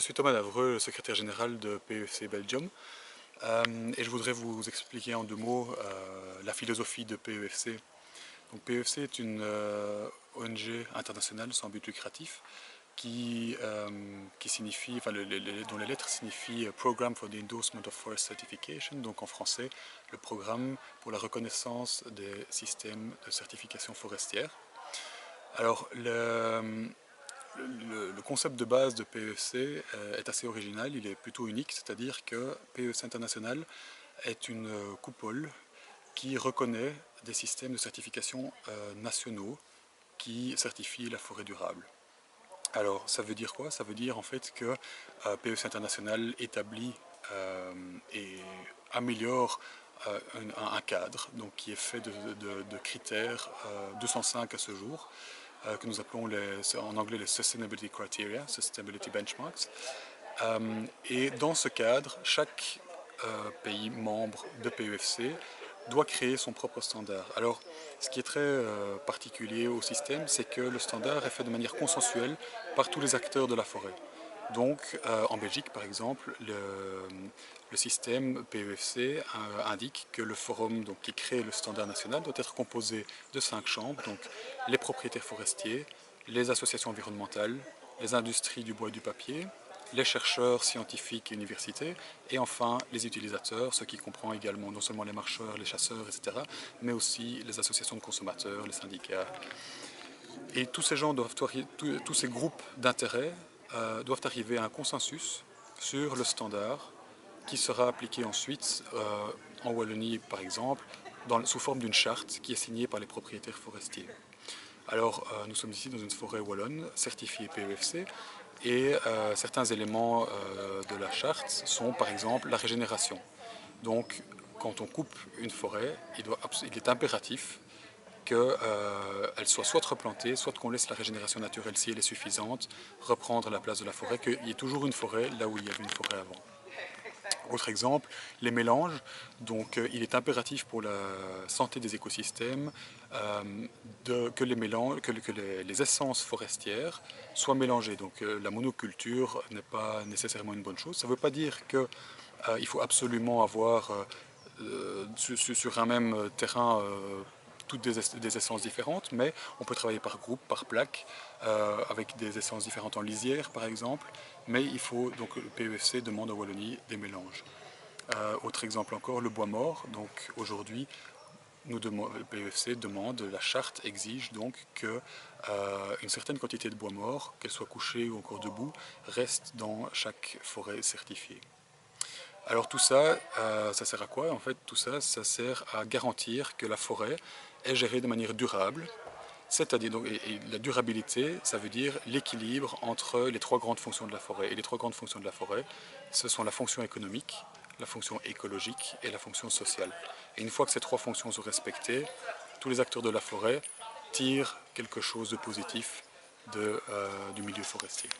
suis Thomas Davreux, le secrétaire général de PEFC Belgium, et je voudrais vous expliquer en deux mots la philosophie de PEFC. Donc, PEFC est une ONG internationale sans but lucratif qui signifie, dont les lettres signifient Program for the Endorsement of Forest Certification, donc en français le programme pour la reconnaissance des systèmes de certification forestière. Alors, le concept de base de PEFC est assez original, il est plutôt unique, c'est-à-dire que PEFC International est une coupole qui reconnaît des systèmes de certification nationaux qui certifient la forêt durable. Alors, ça veut dire quoi? Ça veut dire en fait que PEFC International établit et améliore un cadre donc, qui est fait de critères 205 à ce jour, que nous appelons en anglais les Sustainability Criteria, Sustainability Benchmarks. Et dans ce cadre, chaque pays membre de PEFC doit créer son propre standard. Alors, ce qui est très particulier au système, c'est que le standard est fait de manière consensuelle par tous les acteurs de la forêt. Donc, en Belgique, par exemple, le système PEFC indique que le forum qui crée le standard national doit être composé de 5 chambres, donc les propriétaires forestiers, les associations environnementales, les industries du bois et du papier, les chercheurs scientifiques et universités, et enfin les utilisateurs, ce qui comprend également non seulement les marcheurs, les chasseurs, etc., mais aussi les associations de consommateurs, les syndicats. Et tous ces gens tous ces groupes d'intérêt doivent arriver à un consensus sur le standard qui sera appliqué ensuite en Wallonie, par exemple, sous forme d'une charte qui est signée par les propriétaires forestiers. Alors, nous sommes ici dans une forêt wallonne certifiée PEFC et certains éléments de la charte sont par exemple la régénération. Donc, quand on coupe une forêt, il est impératif qu'elle soit soit replantée, soit qu'on laisse la régénération naturelle, si elle est suffisante, reprendre la place de la forêt, qu'il y ait toujours une forêt là où il y avait une forêt avant. Autre exemple, les mélanges. Donc, il est impératif pour la santé des écosystèmes que les essences forestières soient mélangées. Donc, la monoculture n'est pas nécessairement une bonne chose. Ça ne veut pas dire qu'il faut absolument avoir sur un même terrain toutes des essences différentes, mais on peut travailler par groupe, par plaque, avec des essences différentes en lisière par exemple, mais il faut, donc le PEFC demande à Wallonie des mélanges. Autre exemple encore, le bois mort. Donc aujourd'hui, le PEFC demande, la charte exige donc que une certaine quantité de bois mort, qu'elle soit couchée ou encore debout, reste dans chaque forêt certifiée. Alors tout ça, ça sert à quoi? En fait, tout ça, ça sert à garantir que la forêt est gérée de manière durable. C'est-à-dire, et la durabilité, ça veut dire l'équilibre entre les trois grandes fonctions de la forêt. Et les trois grandes fonctions de la forêt, ce sont la fonction économique, la fonction écologique et la fonction sociale. Et une fois que ces trois fonctions sont respectées, tous les acteurs de la forêt tirent quelque chose de positif du milieu forestier.